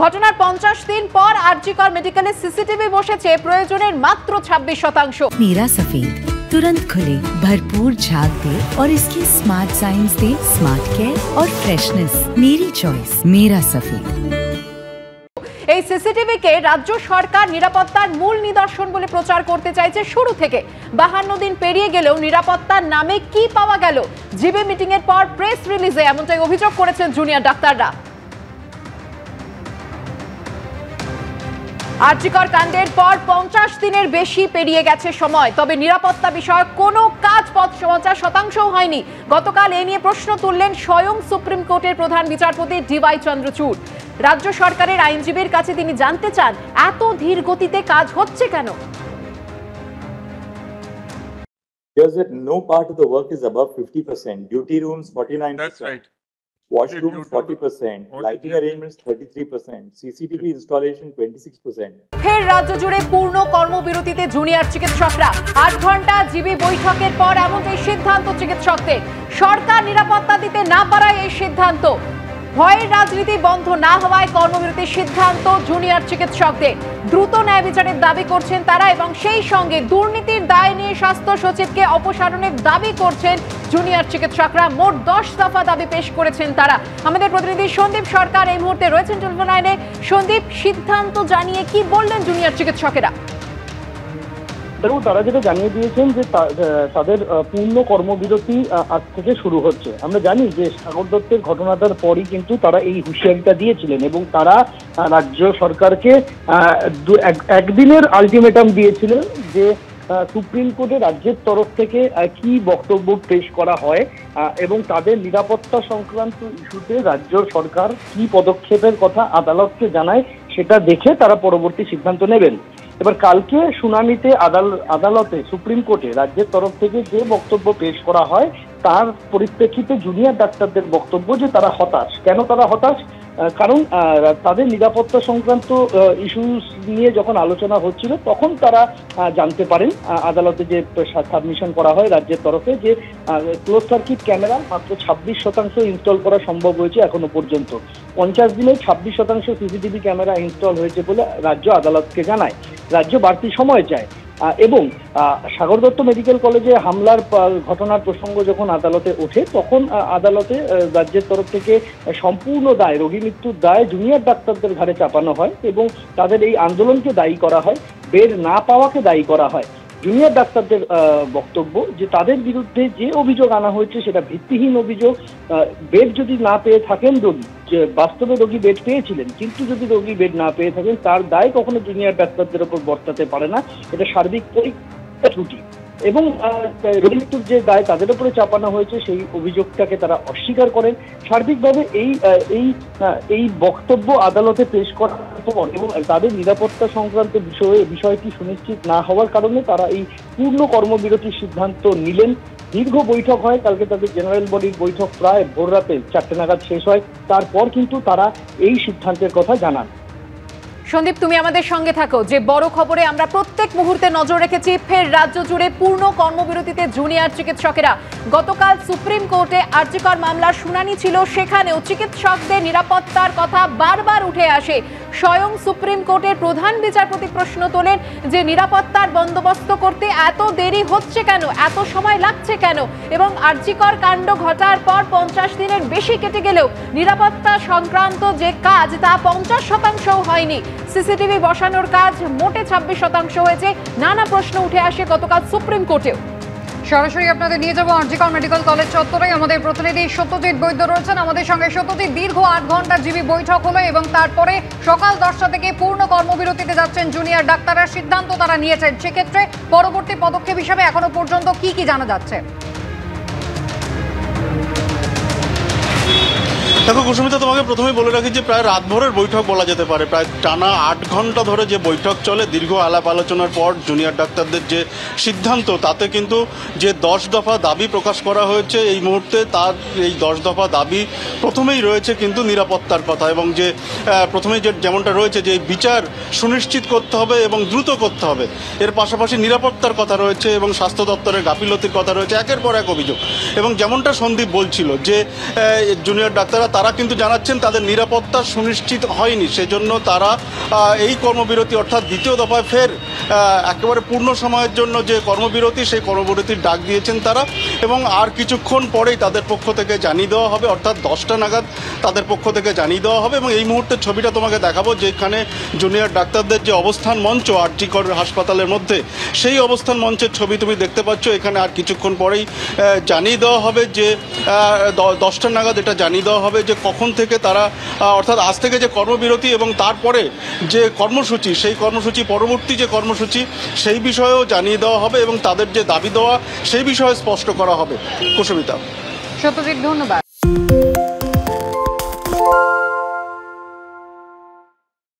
ঘটনার 50 দিন পর আরজিকর মেডিকেলে সিসিটিভি বসেছে প্রয়োজনের মাত্র 26%। नीरा सफेद तुरंत खुले, भरपूर झाग दे और इसकी स्मार्ट साइंस दे स्मार्ट केयर और फ्रेशनेस। मेरी चॉइस मेरा सफेद। এই সিসিটিভিকে রাজ্য সরকার নিরাপত্তার মূল নিদর্শন বলে প্রচার করতে চাইছে শুরু থেকে। 52 দিন পেরিয়ে গেলেও নিরাপত্তার নামে কি পাওয়া গেল? জিবি মিটিং এর পর প্রেস রিলিজে এমনটাই অভিযোগ করেছেন জুনিয়র ডাক্তাররা। আরজিকর কাণ্ডের পর 50 দিনের বেশি পেরিয়ে গেছে সময়, তবে নিরাপত্তা বিষয়ক কোনো কাজ 50% হয়নি। গতকাল এ নিয়ে প্রশ্ন তুললেন স্বয়ং সুপ্রিম কোর্টের প্রধান বিচারপতি ডিওয়াই চন্দ্রচূড়। রাজ্য সরকারের আইনজীবীর কাছে তিনি জানতে চান এত ধীর গতিতে কাজ হচ্ছে কেন। No part of the work is above 50%. Duty rooms 49%. That's right. Washrooms 40%. Lighting arrangements 33%. CCTV installation 26%. ফের রাজ্য জুড়ে পূর্ণ কর্মবিরতিতে জুনিয়র চিকিৎসকরা। 8 ঘন্টা জিবি বৈঠকের পর এমনটাই সিদ্ধান্ত চিকিৎসকদের। সরকার নিরাপত্তা দিতে না পারায় এই সিদ্ধান্ত। ভয়ের রাজনীতি বন্ধ না হওয়ায় কর্মবিরতির সিদ্ধান্ত জুনিয়র চিকিৎসকদের। দ্রুত ন্যায় বিচারের দাবি করছেন তারা এবং সেই সঙ্গে দুর্নীতির দায় নিয়ে স্বাস্থ্য সচিবকে অপসারণের দাবি করছেন জুনিয়র চিকিৎসকরা। মোট 10 দফা দাবি পেশ করেছেন তারা। আমাদের প্রতিনিধি সন্দীপ সরকার এই মুহূর্তে রয়েছেন টেলিফোন লাইনে। সন্দীপ, সিদ্ধান্ত জানিয়ে কি বললেন জুনিয়র চিকিৎসকেরা? দেখুন, তারা যেটা জানিয়ে দিয়েছেন যে তাদের পূর্ণ কর্মবিরতি আজ থেকে শুরু হচ্ছে। আমরা জানি যে সাগর দত্তের ঘটনাটার পরই কিন্তু তারা এই হুঁশিয়ারিটা দিয়েছিলেন এবং তারা রাজ্য সরকারকে একদিনের আলটিমেটাম দিয়েছিলেন যে সুপ্রিম কোর্টে রাজ্যের তরফ থেকে কি বক্তব্য পেশ করা হয় এবং তাদের নিরাপত্তা সংক্রান্ত ইস্যুতে রাজ্য সরকার কি পদক্ষেপের কথা আদালতকে জানায় সেটা দেখে তারা পরবর্তী সিদ্ধান্ত নেবেন। এবার কালকে শুনানিতে আদালতে সুপ্রিম কোর্টে রাজ্যের তরফ থেকে যে বক্তব্য পেশ করা হয় তার পরিপ্রেক্ষিতে জুনিয়র ডাক্তারদের বক্তব্য যে তারা হতাশ। কেন তারা হতাশ? কারণ তাদের নিরাপত্তা সংক্রান্ত ইস্যুস নিয়ে যখন আলোচনা হচ্ছিল তখন তারা জানতে পারেন আদালতে যে সাবমিশন করা হয় রাজ্যের তরফে যে ক্লোজ সার্কিট ক্যামেরা মাত্র 26% ইনস্টল করা সম্ভব হয়েছে এখনো পর্যন্ত। 50 দিনে 26% সিসিটিভি ক্যামেরা ইনস্টল হয়েছে বলে রাজ্য আদালতকে জানায়। রাজ্য বাড়তি সময় চায় এবং সাগর দত্ত মেডিকেল কলেজে হামলার ঘটনার প্রসঙ্গ যখন আদালতে ওঠে তখন আদালতে রাজ্যের তরফ থেকে সম্পূর্ণ দায়, রোগী মৃত্যুর দায় জুনিয়র ডাক্তারদের ঘাড়ে চাপানো হয় এবং তাদের এই আন্দোলনকে দায়ী করা হয়, বেড না পাওয়াকে দায়ী করা হয়। জুনিয়র ডাক্তারদের বক্তব্য যে তাদের বিরুদ্ধে যে অভিযোগ আনা হয়েছে সেটা ভিত্তিহীন অভিযোগ। বেড যদি না পেয়ে থাকেন রোগী, যে বাস্তবে রোগী বেড পেয়েছিলেন কিন্তু যদি রোগী বেড না পেয়ে থাকেন তার দায় কখনো জুনিয়র ডাক্তারদের ওপর বর্তাতে পারে না। এটা সার্বিক পরীক্ষা ত্রুটি এবং রোগী মৃত্যুর যে দায় তাদের উপরে চাপানো হয়েছে সেই অভিযোগটাকে তারা অস্বীকার করেন। সার্বিকভাবে এই বক্তব্য আদালতে পেশ করার পর এবং তাদের নিরাপত্তা সংক্রান্ত বিষয়টি সুনিশ্চিত না হওয়ার কারণে তারা এই পূর্ণ কর্মবিরতির সিদ্ধান্ত নিলেন। দীর্ঘ বৈঠক হয়, কালকে তাদের জেনারেল বডির বৈঠক প্রায় ভোর রাতে 4টে নাগাদ শেষ হয়। তারপর কিন্তু তারা এই সিদ্ধান্তের কথা জানান। সন্দীপ, তুমি আমাদের সঙ্গে থাকো। যে বড় খবরে আমরা প্রত্যেক মুহূর্তে নজর রেখেছি, ফের রাজ্য জুড়ে পূর্ণ কর্মবিরতিতে জুনিয়র চিকিৎসকেরা। গতকাল সুপ্রিম কোর্টে আরজিকর মামলার শুনানি ছিল, সেখানেও চিকিৎসকদের নিরাপত্তার কথা বারবার উঠে আসে। স্বয়ং সুপ্রিম কোর্টের প্রধান বিচারপতি প্রশ্ন তোলেন যে নিরাপত্তার বন্দোবস্ত করতে এত দেরি হচ্ছে কেন, এত সময় লাগছে কেন, এবং আরজিকর কাণ্ড ঘটার পর 50 দিনের বেশি কেটে গেলেও নিরাপত্তা সংক্রান্ত যে কাজ তা 50% হয়নি। সিসিটিভি বসানোর কাজ মোটে 26% হয়েছে। নানা প্রশ্ন উঠে আসে গতকাল সুপ্রিম কোর্টেও। সরাসরি আপনাদের নিয়ে যাবো আরজিকর মেডিকেল কলেজ চত্বরে। আমাদের প্রতিনিধি সত্যজিৎ বৈদ্য রয়েছেন আমাদের সঙ্গে। সত্যজিৎ, দীর্ঘ 8 ঘন্টা জিবি বৈঠক হলো এবং তারপরে সকাল 10টা থেকে পূর্ণ কর্মবিরতিতে যাচ্ছেন জুনিয়র ডাক্তাররা। সিদ্ধান্ত তারা নিয়েছেন, সেক্ষেত্রে পরবর্তী পদক্ষেপ হিসাবে এখনো পর্যন্ত কি জানা যাচ্ছে? দেখো কুসুমিতা, তোমাকে প্রথমেই বলে রাখি যে প্রায় রাতভরের বৈঠক বলা যেতে পারে। প্রায় টানা 8 ঘন্টা ধরে যে বৈঠক চলে, দীর্ঘ আলাপ আলোচনার পর জুনিয়র ডাক্তারদের যে সিদ্ধান্ত তাতে কিন্তু যে 10 দফা দাবি প্রকাশ করা হয়েছে এই মুহূর্তে, তার এই 10 দফা দাবি প্রথমেই রয়েছে কিন্তু নিরাপত্তার কথা এবং যে প্রথমেই যে যেমনটা রয়েছে যে বিচার সুনিশ্চিত করতে হবে এবং দ্রুত করতে হবে, এর পাশাপাশি নিরাপত্তার কথা রয়েছে এবং স্বাস্থ্য দপ্তরের গাফিলতির কথা রয়েছে, একের পর এক অভিযোগ। এবং যেমনটা সন্দীপ বলছিল যে জুনিয়র ডাক্তাররা তারা কিন্তু জানাচ্ছেন তাদের নিরাপত্তা সুনিশ্চিত হয়নি, সেজন্য তারা এই কর্মবিরতি অর্থাৎ দ্বিতীয় দফায় ফের একেবারে পূর্ণ সময়ের জন্য যে কর্মবিরতি সেই কর্মবিরতির ডাক দিয়েছেন তারা, এবং আর কিছুক্ষণ পরেই তাদের পক্ষ থেকে জানিয়ে দেওয়া হবে, অর্থাৎ 10টা নাগাদ তাদের পক্ষ থেকে জানিয়ে দেওয়া হবে। এবং এই মুহূর্তের ছবিটা তোমাকে দেখাবো, যেখানে জুনিয়র ডাক্তারদের যে অবস্থান মঞ্চ আর.জি. কর হাসপাতালের মধ্যে, সেই অবস্থান মঞ্চের ছবি তুমি দেখতে পাচ্ছ। এখানে আর কিছুক্ষণ পরেই জানিয়ে দেওয়া হবে যে 10টা নাগাদ এটা জানিয়ে দেওয়া হবে যে কখন থেকে তারা, অর্থাৎ আজ থেকে যে কর্মবিরতি এবং তারপরে যে কর্মসূচি, সেই কর্মসূচি পরবর্তী যে কর্মসূচি সেই বিষয়েও জানিয়ে দেওয়া হবে এবং তাদের যে দাবি দেওয়া সেই বিষয়ে স্পষ্ট করা হবে। কুসুমিতা। সত্যজিৎ, ধন্যবাদ।